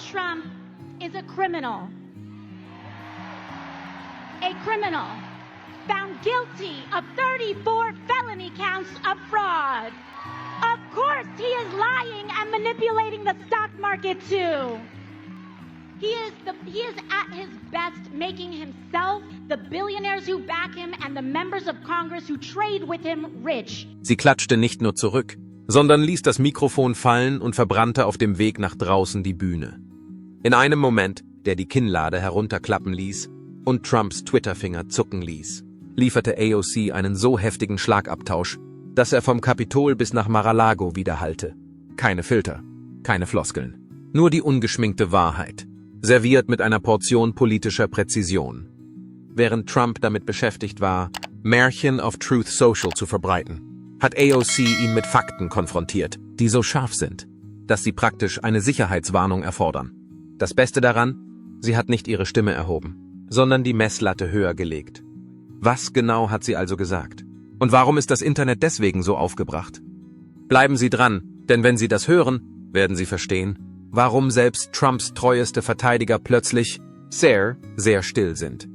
Trump is a criminal. A criminal found guilty of 34 felony counts of fraud. Of course, he is lying and manipulating the stock market too. He is at his best making himself, the billionaires who back him and the members of Congress who trade with him rich. Sie klatschte nicht nur zurück, sondern ließ das Mikrofon fallen und verbrannte auf dem Weg nach draußen die Bühne. In einem Moment, der die Kinnlade herunterklappen ließ und Trumps Twitterfinger zucken ließ, lieferte AOC einen so heftigen Schlagabtausch, dass er vom Kapitol bis nach Mar-a-Lago widerhallte. Keine Filter, keine Floskeln, nur die ungeschminkte Wahrheit, serviert mit einer Portion politischer Präzision. Während Trump damit beschäftigt war, Märchen auf Truth Social zu verbreiten, hat AOC ihn mit Fakten konfrontiert, die so scharf sind, dass sie praktisch eine Sicherheitswarnung erfordern. Das Beste daran, sie hat nicht ihre Stimme erhoben, sondern die Messlatte höher gelegt. Was genau hat sie also gesagt? Und warum ist das Internet deswegen so aufgebracht? Bleiben Sie dran, denn wenn Sie das hören, werden Sie verstehen, warum selbst Trumps treueste Verteidiger plötzlich sehr, sehr still sind.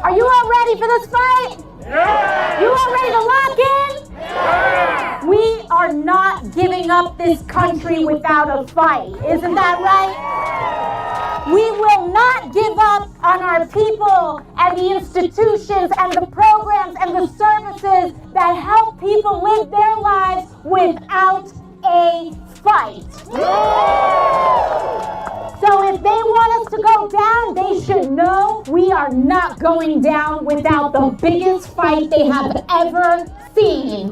Are you all ready for this fight? Yeah! You all ready to lock in? Yeah! We are not giving up this country without a fight. Isn't that right? We will not give up on our people and the institutions and the programs and the services that help people live their lives without a fight. So if they want us to go down, they should know we are not going down without the biggest fight they have ever seen.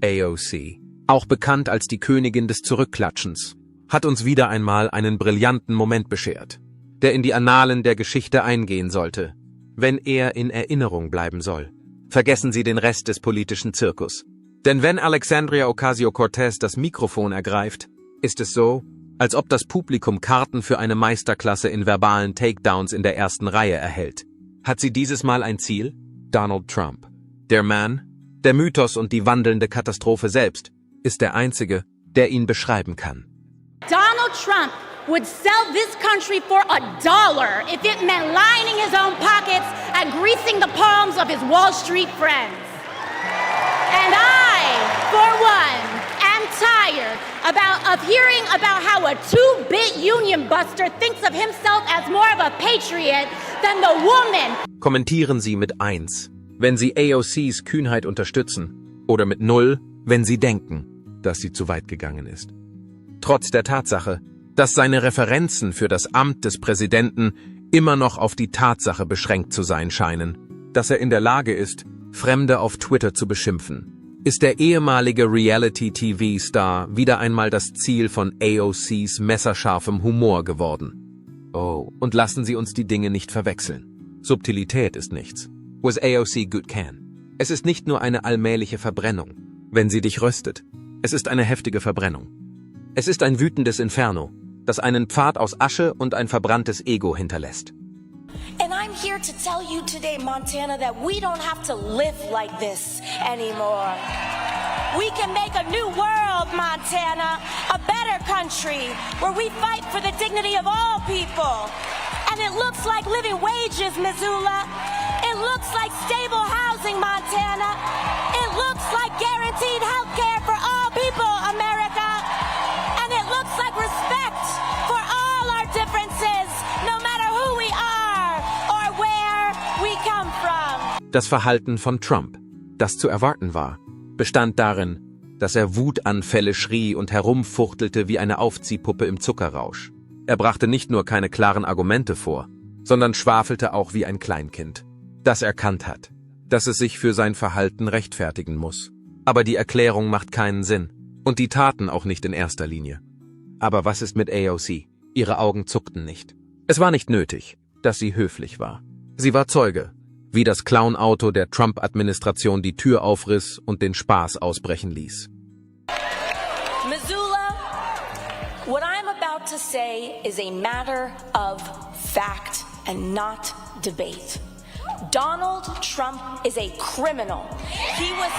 AOC, auch bekannt als die Königin des Zurückklatschens, hat uns wieder einmal einen brillanten Moment beschert, der in die Annalen der Geschichte eingehen sollte, wenn er in Erinnerung bleiben soll. Vergessen Sie den Rest des politischen Zirkus. Denn wenn Alexandria Ocasio-Cortez das Mikrofon ergreift, ist es so, als ob das Publikum Karten für eine Meisterklasse in verbalen Takedowns in der ersten Reihe erhält. Hat sie dieses Mal ein Ziel? Donald Trump. Der Mann, der Mythos und die wandelnde Katastrophe selbst, ist der Einzige, der ihn beschreiben kann. Donald Trump would sell this country for $1 if it meant lining his own pockets and greasing the palms of his Wall Street friends. And I, for one, am tired of hearing about how a two-bit union buster thinks of himself as more of a patriot than the woman. Kommentieren Sie mit 1, wenn Sie AOCs Kühnheit unterstützen, oder mit 0, wenn Sie denken, dass sie zu weit gegangen ist. Trotz der Tatsache, dass seine Referenzen für das Amt des Präsidenten immer noch auf die Tatsache beschränkt zu sein scheinen, dass er in der Lage ist, Fremde auf Twitter zu beschimpfen, ist der ehemalige Reality-TV-Star wieder einmal das Ziel von AOCs messerscharfem Humor geworden. Oh, und lassen Sie uns die Dinge nicht verwechseln. Subtilität ist nichts. Was AOC good can. Es ist nicht nur eine allmähliche Verbrennung, wenn sie dich röstet. Es ist eine heftige Verbrennung. Es ist ein wütendes Inferno, das einen Pfad aus Asche und ein verbranntes Ego hinterlässt. And I'm here to tell you today, Montana, that we don't have to live like this anymore. We can make a new world, Montana, a better country where we fight for the dignity of all people. And it looks like living wages, Missoula. It looks like stable housing, Montana. It looks like guaranteed health care for all people, America. And it looks like respect for all our differences, no matter who we are or where we come from. Das Verhalten von Trump, das zu erwarten war, bestand darin, dass er Wutanfälle schrie und herumfuchtelte wie eine Aufziehpuppe im Zuckerrausch. Er brachte nicht nur keine klaren Argumente vor, sondern schwafelte auch wie ein Kleinkind, das erkannt hat, dass es sich für sein Verhalten rechtfertigen muss. Aber die Erklärung macht keinen Sinn und die Taten auch nicht in erster Linie. Aber was ist mit AOC? Ihre Augen zuckten nicht. Es war nicht nötig, dass sie höflich war. Sie war Zeuge, wie das Clown-Auto der Trump-Administration die Tür aufriss und den Spaß ausbrechen ließ. Missoula, what I'm about to say is a matter of fact and not debate. Donald Trump is a criminal. He was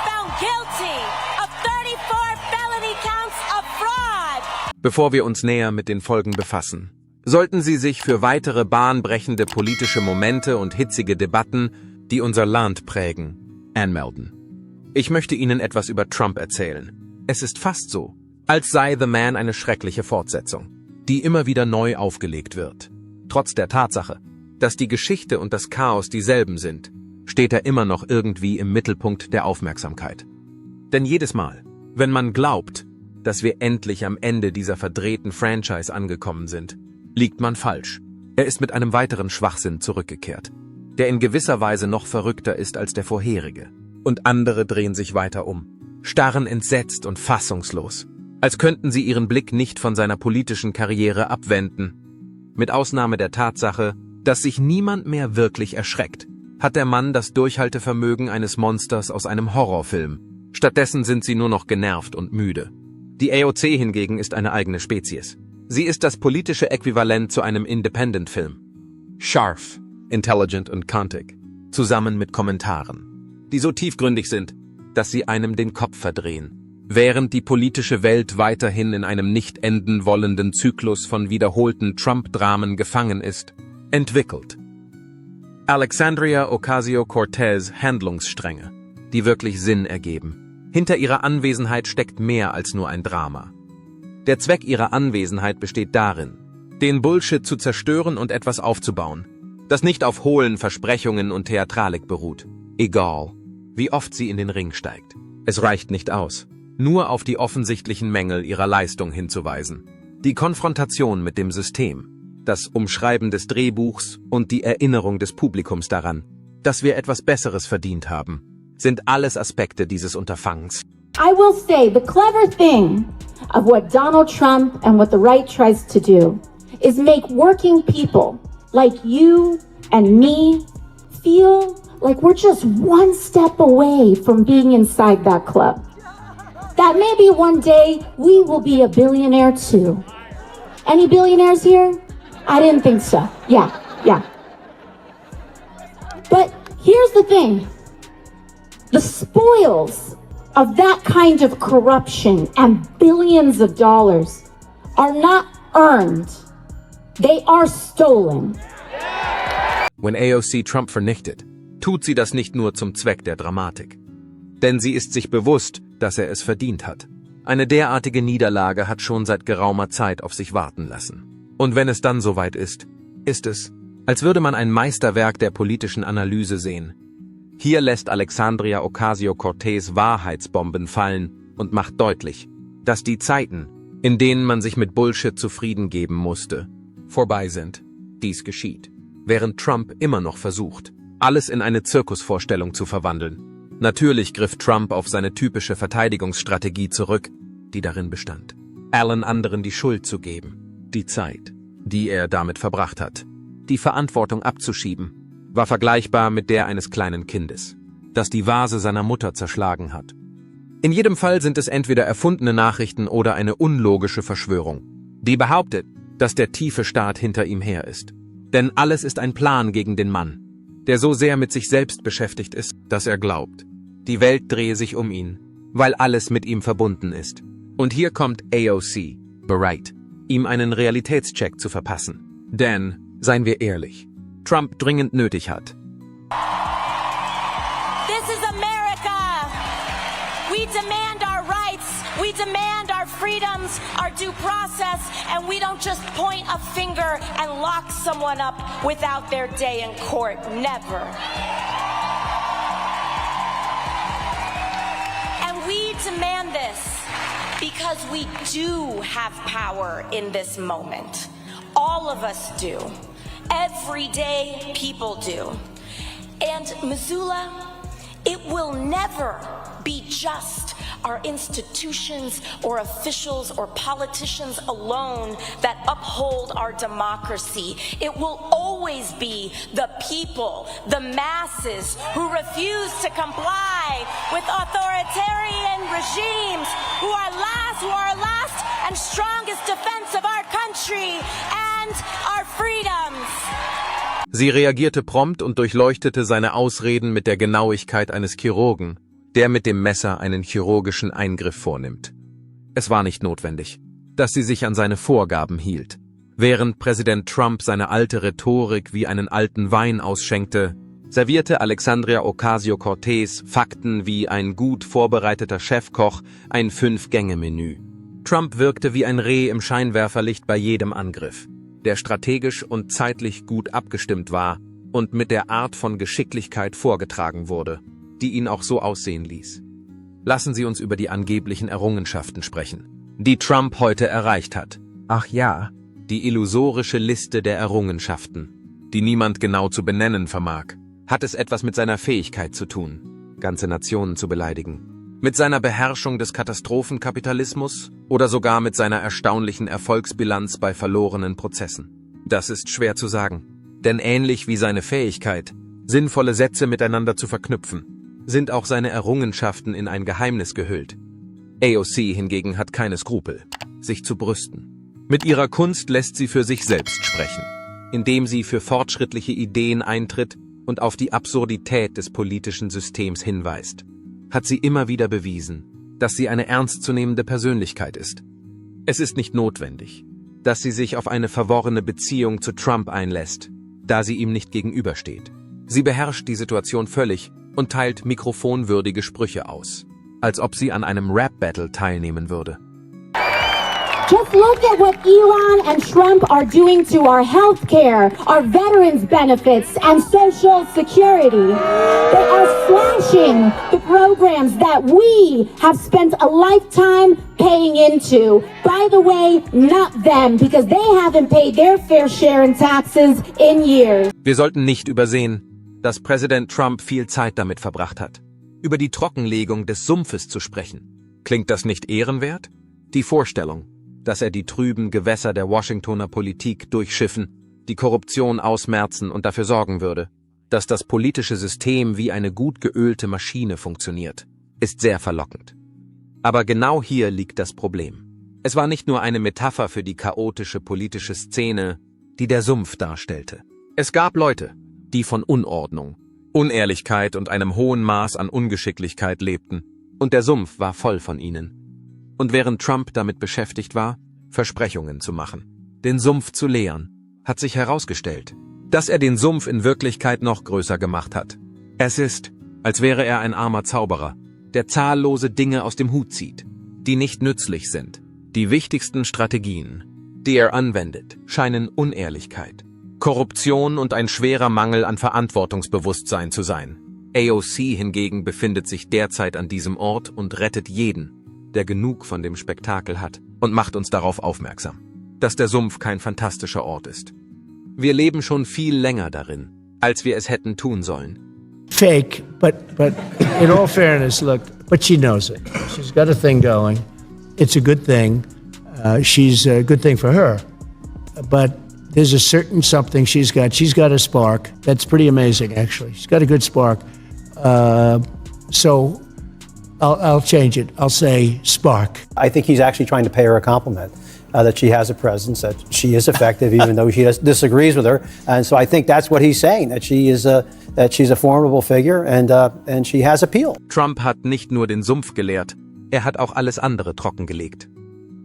found guilty of 34 felony counts of fraud. Bevor wir uns näher mit den Folgen befassen, sollten Sie sich für weitere bahnbrechende politische Momente und hitzige Debatten, die unser Land prägen, anmelden. Ich möchte Ihnen etwas über Trump erzählen. Es ist fast so, als sei The Man eine schreckliche Fortsetzung, die immer wieder neu aufgelegt wird. Trotz der Tatsache, dass die Geschichte und das Chaos dieselben sind, steht er immer noch irgendwie im Mittelpunkt der Aufmerksamkeit. Denn jedes Mal, wenn man glaubt, dass wir endlich am Ende dieser verdrehten Franchise angekommen sind, liegt man falsch. Er ist mit einem weiteren Schwachsinn zurückgekehrt, der in gewisser Weise noch verrückter ist als der vorherige. Und andere drehen sich weiter um, starren entsetzt und fassungslos, als könnten sie ihren Blick nicht von seiner politischen Karriere abwenden. Mit Ausnahme der Tatsache, dass sich niemand mehr wirklich erschreckt, hat der Mann das Durchhaltevermögen eines Monsters aus einem Horrorfilm. Stattdessen sind sie nur noch genervt und müde. Die AOC hingegen ist eine eigene Spezies. Sie ist das politische Äquivalent zu einem Independent-Film. Scharf, intelligent und kantig, zusammen mit Kommentaren, die so tiefgründig sind, dass sie einem den Kopf verdrehen, während die politische Welt weiterhin in einem nicht enden wollenden Zyklus von wiederholten Trump-Dramen gefangen ist, entwickelt Alexandria Ocasio-Cortez Handlungsstränge, die wirklich Sinn ergeben. Hinter ihrer Anwesenheit steckt mehr als nur ein Drama. Der Zweck ihrer Anwesenheit besteht darin, den Bullshit zu zerstören und etwas aufzubauen, das nicht auf hohlen Versprechungen und Theatralik beruht, egal, wie oft sie in den Ring steigt. Es reicht nicht aus, nur auf die offensichtlichen Mängel ihrer Leistung hinzuweisen. Die Konfrontation mit dem System, das Umschreiben des Drehbuchs und die Erinnerung des Publikums daran, dass wir etwas Besseres verdient haben, sind alles Aspekte dieses Unterfangens. I will say the clever thing of what Donald Trump and what the right tries to do is make working people like you and me feel like we're just one step away from being inside that club. That maybe one day we will be a billionaire too. Any billionaires here? I didn't think so. Yeah. But here's the thing. The spoils of that kind of corruption and billions of dollars are not earned. They are stolen. Wenn AOC Trump vernichtet, tut sie das nicht nur zum Zweck der Dramatik. Denn sie ist sich bewusst, dass er es verdient hat. Eine derartige Niederlage hat schon seit geraumer Zeit auf sich warten lassen. Und wenn es dann soweit ist es, als würde man ein Meisterwerk der politischen Analyse sehen. Hier lässt Alexandria Ocasio-Cortez Wahrheitsbomben fallen und macht deutlich, dass die Zeiten, in denen man sich mit Bullshit zufrieden geben musste, vorbei sind. Dies geschieht, während Trump immer noch versucht, alles in eine Zirkusvorstellung zu verwandeln. Natürlich griff Trump auf seine typische Verteidigungsstrategie zurück, die darin bestand, allen anderen die Schuld zu geben, die Zeit, die er damit verbracht hat, die Verantwortung abzuschieben, war vergleichbar mit der eines kleinen Kindes, das die Vase seiner Mutter zerschlagen hat. In jedem Fall sind es entweder erfundene Nachrichten oder eine unlogische Verschwörung, die behauptet, dass der tiefe Staat hinter ihm her ist. Denn alles ist ein Plan gegen den Mann, der so sehr mit sich selbst beschäftigt ist, dass er glaubt, die Welt drehe sich um ihn, weil alles mit ihm verbunden ist. Und hier kommt AOC, bereit, ihm einen Realitätscheck zu verpassen. Denn, seien wir ehrlich, Trump dringend nötig hat. This is America. We demand our rights. We demand our freedoms, our due process, and we don't just point a finger and lock someone up without their day in court. Never. And we demand this because we do have power in this moment. All of us do. Everyday people do. And Missoula, it will never be just our institutions or officials or politicians alone that uphold our democracy. It will always be the people, the masses, who refuse to comply with authoritarian regimes, who are our last and strongest defense of our country and our freedoms. Sie reagierte prompt und durchleuchtete seine Ausreden mit der Genauigkeit eines Chirurgen, der mit dem Messer einen chirurgischen Eingriff vornimmt. Es war nicht notwendig. dass sie sich an seine Vorgaben hielt. Während Präsident Trump seine alte Rhetorik wie einen alten Wein ausschenkte, servierte Alexandria Ocasio-Cortez Fakten wie ein gut vorbereiteter Chefkoch ein 5-Gänge-Menü. Trump wirkte wie ein Reh im Scheinwerferlicht bei jedem Angriff, der strategisch und zeitlich gut abgestimmt war und mit der Art von Geschicklichkeit vorgetragen wurde, die ihn auch so aussehen ließ. Lassen Sie uns über die angeblichen Errungenschaften sprechen, die Trump heute erreicht hat. Ach ja, die illusorische Liste der Errungenschaften, die niemand genau zu benennen vermag. Hat es etwas mit seiner Fähigkeit zu tun, ganze Nationen zu beleidigen? Mit seiner Beherrschung des Katastrophenkapitalismus oder sogar mit seiner erstaunlichen Erfolgsbilanz bei verlorenen Prozessen? Das ist schwer zu sagen, denn ähnlich wie seine Fähigkeit, sinnvolle Sätze miteinander zu verknüpfen, sind auch seine Errungenschaften in ein Geheimnis gehüllt. AOC hingegen hat keine Skrupel, sich zu brüsten. Mit ihrer Kunst lässt sie für sich selbst sprechen, indem sie für fortschrittliche Ideen eintritt und auf die Absurdität des politischen Systems hinweist, hat sie immer wieder bewiesen, dass sie eine ernstzunehmende Persönlichkeit ist. Es ist nicht notwendig, dass sie sich auf eine verworrene Beziehung zu Trump einlässt, da sie ihm nicht gegenübersteht. Sie beherrscht die Situation völlig und teilt mikrofonwürdige Sprüche aus, als ob sie an einem Rap-Battle teilnehmen würde. Just look at what Elon and Trump are doing to our health care, our veterans benefits, and Social Security. They are slashing the programs that we have spent a lifetime paying into. By the way, not them, because they haven't paid their fair share in taxes in years. Wir sollten nicht übersehen, dass Präsident Trump viel Zeit damit verbracht hat, über die Trockenlegung des Sumpfes zu sprechen. Klingt das nicht ehrenwert? Die Vorstellung, dass er die trüben Gewässer der Washingtoner Politik durchschiffen, die Korruption ausmerzen und dafür sorgen würde, dass das politische System wie eine gut geölte Maschine funktioniert, ist sehr verlockend. Aber genau hier liegt das Problem. Es war nicht nur eine Metapher für die chaotische politische Szene, die der Sumpf darstellte. Es gab Leute, die von Unordnung, Unehrlichkeit und einem hohen Maß an Ungeschicklichkeit lebten, und der Sumpf war voll von ihnen. Und während Trump damit beschäftigt war, Versprechungen zu machen, den Sumpf zu leeren, hat sich herausgestellt, dass er den Sumpf in Wirklichkeit noch größer gemacht hat. Es ist, als wäre er ein armer Zauberer, der zahllose Dinge aus dem Hut zieht, die nicht nützlich sind. Die wichtigsten Strategien, die er anwendet, scheinen Unehrlichkeit, Korruption und ein schwerer Mangel an Verantwortungsbewusstsein zu sein. AOC hingegen befindet sich derzeit an diesem Ort und rettet jeden, der genug von dem Spektakel hat, und macht uns darauf aufmerksam, dass der Sumpf kein fantastischer Ort ist. Wir leben schon viel länger darin, als wir es hätten tun sollen. Fake, but in all fairness, look, but she knows it. She's got a thing going. It's a good thing. She's a good thing for her. But there's a certain something she's got. She's got a spark. That's pretty amazing, actually. She's got a good spark. So I'll change it. I'll say spark. I think he's actually trying to pay her a compliment, that she has a presence, that she is effective, even though he disagrees with her. And so I think that's what he's saying, that she's a formidable figure and she has appeal. Trump hat nicht nur den Sumpf geleert, er hat auch alles andere trockengelegt.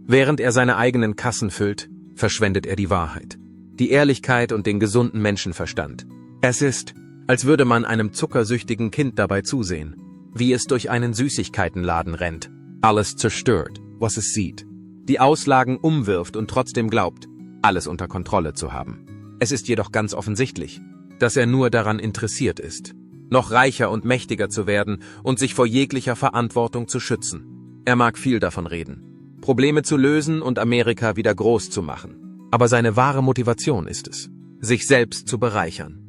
Während er seine eigenen Kassen füllt, verschwendet er die Wahrheit, die Ehrlichkeit und den gesunden Menschenverstand. Es ist, als würde man einem zuckersüchtigen Kind dabei zusehen, wie es durch einen Süßigkeitenladen rennt, alles zerstört, was es sieht, die Auslagen umwirft und trotzdem glaubt, alles unter Kontrolle zu haben. Es ist jedoch ganz offensichtlich, dass er nur daran interessiert ist, noch reicher und mächtiger zu werden und sich vor jeglicher Verantwortung zu schützen. Er mag viel davon reden, Probleme zu lösen und Amerika wieder groß zu machen. Aber seine wahre Motivation ist es, sich selbst zu bereichern.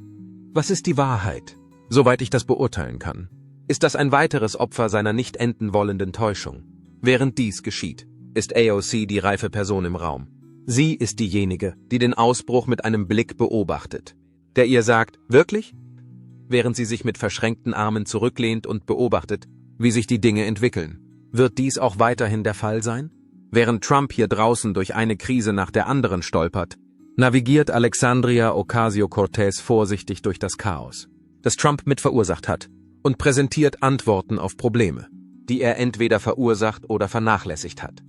Was ist die Wahrheit? Soweit ich das beurteilen kann, ist das ein weiteres Opfer seiner nicht enden wollenden Täuschung. Während dies geschieht, ist AOC die reife Person im Raum. Sie ist diejenige, die den Ausbruch mit einem Blick beobachtet, der ihr sagt, wirklich? Während sie sich mit verschränkten Armen zurücklehnt und beobachtet, wie sich die Dinge entwickeln. Wird dies auch weiterhin der Fall sein? Während Trump hier draußen durch eine Krise nach der anderen stolpert, navigiert Alexandria Ocasio-Cortez vorsichtig durch das Chaos, das Trump mit verursacht hat, und präsentiert Antworten auf Probleme, die er entweder verursacht oder vernachlässigt hat.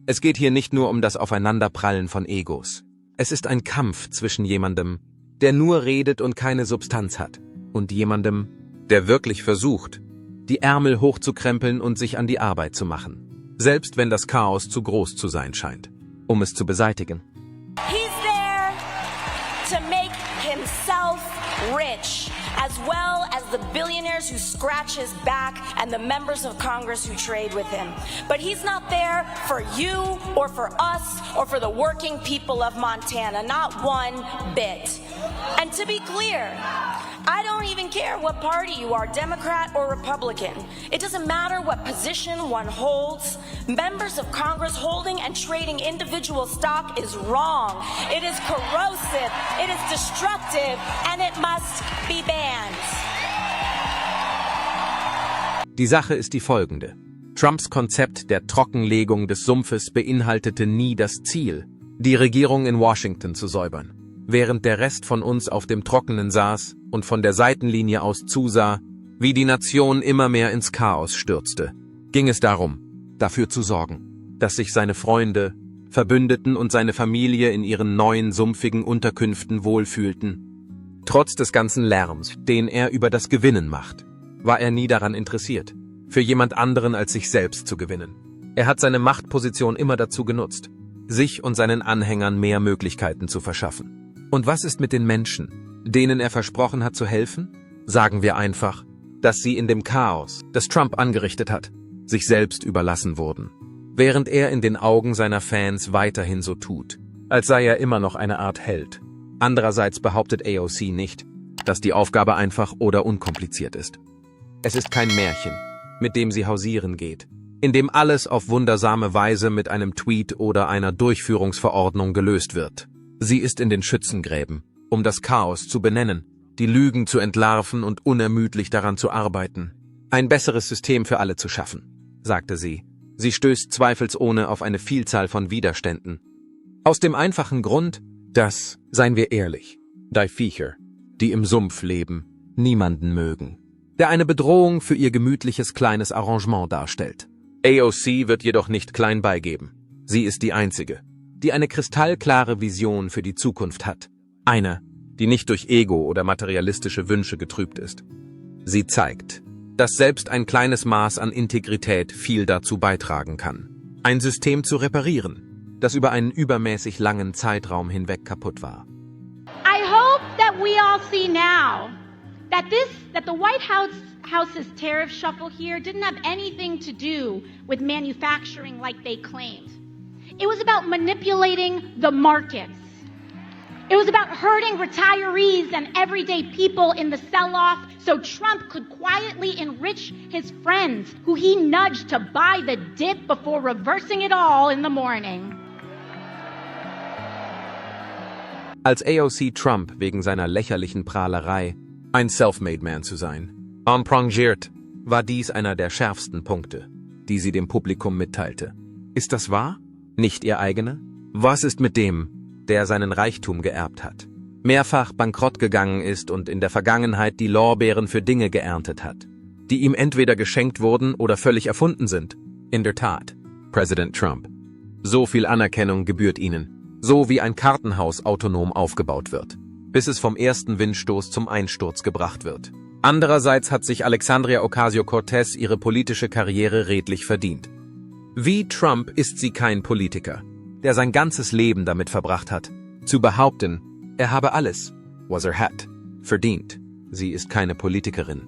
Es geht hier nicht nur um das Aufeinanderprallen von Egos. Es ist ein Kampf zwischen jemandem, der nur redet und keine Substanz hat, und jemandem, der wirklich versucht, die Ärmel hochzukrempeln und sich an die Arbeit zu machen, selbst wenn das Chaos zu groß zu sein scheint, um es zu beseitigen. He's there to make himself rich, as well as the billionaires who scratch his back and the members of Congress who trade with him. But he's not there for you or for us or for the working people of Montana, not one bit. And to be clear, I don't even care what party you are, Democrat or Republican. It doesn't matter what position one holds. Members of Congress holding and trading individual stock is wrong. It is corrosive, it is destructive, and it must be banned. Die Sache ist die folgende. Trumps Konzept der Trockenlegung des Sumpfes beinhaltete nie das Ziel, die Regierung in Washington zu säubern. Während der Rest von uns auf dem Trockenen saß und von der Seitenlinie aus zusah, wie die Nation immer mehr ins Chaos stürzte, ging es darum, dafür zu sorgen, dass sich seine Freunde, Verbündeten und seine Familie in ihren neuen sumpfigen Unterkünften wohlfühlten. Trotz des ganzen Lärms, den er über das Gewinnen macht, war er nie daran interessiert, für jemand anderen als sich selbst zu gewinnen. Er hat seine Machtposition immer dazu genutzt, sich und seinen Anhängern mehr Möglichkeiten zu verschaffen. Und was ist mit den Menschen, denen er versprochen hat zu helfen? Sagen wir einfach, dass sie in dem Chaos, das Trump angerichtet hat, sich selbst überlassen wurden, während er in den Augen seiner Fans weiterhin so tut, als sei er immer noch eine Art Held. Andererseits behauptet AOC nicht, dass die Aufgabe einfach oder unkompliziert ist. Es ist kein Märchen, mit dem sie hausieren geht, in dem alles auf wundersame Weise mit einem Tweet oder einer Durchführungsverordnung gelöst wird. Sie ist in den Schützengräben, um das Chaos zu benennen, die Lügen zu entlarven und unermüdlich daran zu arbeiten, ein besseres System für alle zu schaffen, sagte sie. Sie stößt zweifelsohne auf eine Vielzahl von Widerständen. Aus dem einfachen Grund, dass, seien wir ehrlich, die Viecher, die im Sumpf leben, niemanden mögen, der eine Bedrohung für ihr gemütliches kleines Arrangement darstellt. AOC wird jedoch nicht klein beigeben. Sie ist die Einzige, die eine kristallklare Vision für die Zukunft hat. Eine, die nicht durch Ego oder materialistische Wünsche getrübt ist. Sie zeigt, dass selbst ein kleines Maß an Integrität viel dazu beitragen kann, ein System zu reparieren, das über einen übermäßig langen Zeitraum hinweg kaputt war. I hope that we all see now that the White House's tariff shuffle here didn't have anything to do with manufacturing like they claimed. It was about manipulating the markets. It was about hurting retirees and everyday people in the sell-off so Trump could quietly enrich his friends who he nudged to buy the dip before reversing it all in the morning. Als AOC Trump wegen seiner lächerlichen Prahlerei, ein Self-Made Man zu sein, enprangiert, war dies einer der schärfsten Punkte, die sie dem Publikum mitteilte. Ist das wahr? Nicht ihr eigener? Was ist mit dem, der seinen Reichtum geerbt hat, mehrfach bankrott gegangen ist und in der Vergangenheit die Lorbeeren für Dinge geerntet hat, die ihm entweder geschenkt wurden oder völlig erfunden sind? In der Tat, Präsident Trump. So viel Anerkennung gebührt ihnen, so wie ein Kartenhaus autonom aufgebaut wird, bis es vom ersten Windstoß zum Einsturz gebracht wird. Andererseits hat sich Alexandria Ocasio-Cortez ihre politische Karriere redlich verdient. Wie Trump ist sie kein Politiker, der sein ganzes Leben damit verbracht hat, zu behaupten, er habe alles, was er hat, verdient. Sie ist keine Politikerin,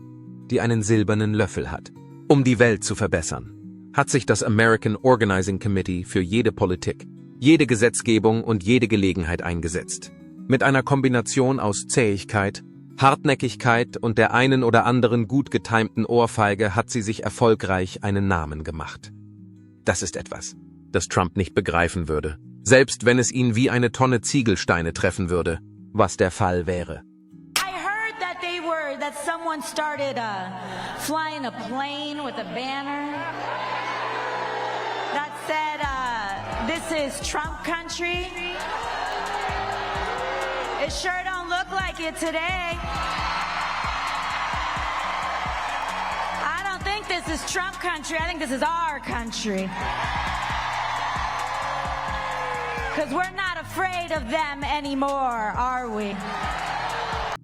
die einen silbernen Löffel hat. Um die Welt zu verbessern, hat sich das American Organizing Committee für jede Politik, jede Gesetzgebung und jede Gelegenheit eingesetzt. Mit einer Kombination aus Zähigkeit, Hartnäckigkeit und der einen oder anderen gut getimten Ohrfeige hat sie sich erfolgreich einen Namen gemacht. Das ist etwas, das Trump nicht begreifen würde, selbst wenn es ihn wie eine Tonne Ziegelsteine treffen würde, was der Fall wäre. I heard that someone started flying a plane with a banner that said, "This is Trump country." It sure don't look like it today. I don't think this is Trump country. I think this is our country. Because we're not afraid of them anymore, are we?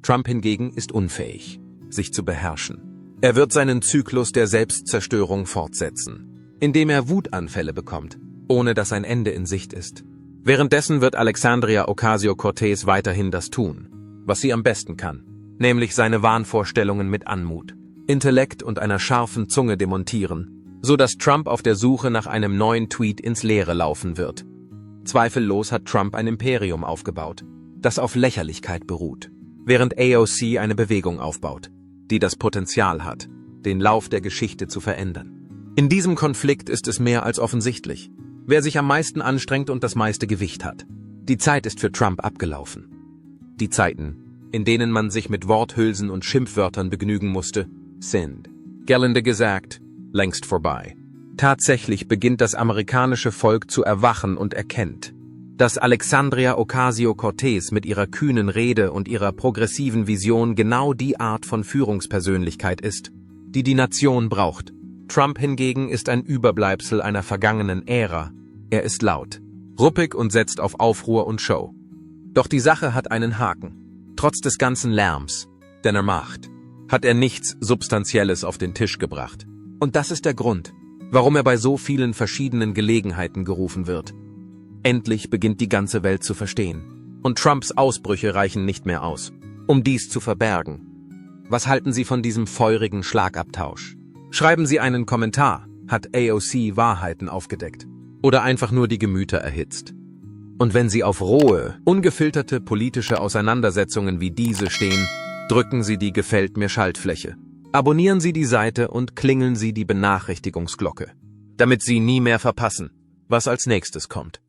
Trump hingegen ist unfähig, sich zu beherrschen. Er wird seinen Zyklus der Selbstzerstörung fortsetzen, indem er Wutanfälle bekommt, ohne dass ein Ende in Sicht ist. Währenddessen wird Alexandria Ocasio-Cortez weiterhin das tun, was sie am besten kann, nämlich seine Wahnvorstellungen mit Anmut, Intellekt und einer scharfen Zunge demontieren, so dass Trump auf der Suche nach einem neuen Tweet ins Leere laufen wird. Zweifellos hat Trump ein Imperium aufgebaut, das auf Lächerlichkeit beruht, während AOC eine Bewegung aufbaut, die das Potenzial hat, den Lauf der Geschichte zu verändern. In diesem Konflikt ist es mehr als offensichtlich, wer sich am meisten anstrengt und das meiste Gewicht hat. Die Zeit ist für Trump abgelaufen. Die Zeiten, in denen man sich mit Worthülsen und Schimpfwörtern begnügen musste, sind, gelinde gesagt, längst vorbei. Tatsächlich beginnt das amerikanische Volk zu erwachen und erkennt, dass Alexandria Ocasio-Cortez mit ihrer kühnen Rede und ihrer progressiven Vision genau die Art von Führungspersönlichkeit ist, die die Nation braucht. Trump hingegen ist ein Überbleibsel einer vergangenen Ära. Er ist laut, ruppig und setzt auf Aufruhr und Show. Doch die Sache hat einen Haken. Trotz des ganzen Lärms, den er macht, hat er nichts Substanzielles auf den Tisch gebracht. Und das ist der Grund, warum er bei so vielen verschiedenen Gelegenheiten gerufen wird. Endlich beginnt die ganze Welt zu verstehen. Und Trumps Ausbrüche reichen nicht mehr aus, um dies zu verbergen. Was halten Sie von diesem feurigen Schlagabtausch? Schreiben Sie einen Kommentar, hat AOC Wahrheiten aufgedeckt oder einfach nur die Gemüter erhitzt. Und wenn Sie auf rohe, ungefilterte politische Auseinandersetzungen wie diese stehen, drücken Sie die Gefällt mir Schaltfläche. Abonnieren Sie die Seite und klingeln Sie die Benachrichtigungsglocke, damit Sie nie mehr verpassen, was als nächstes kommt.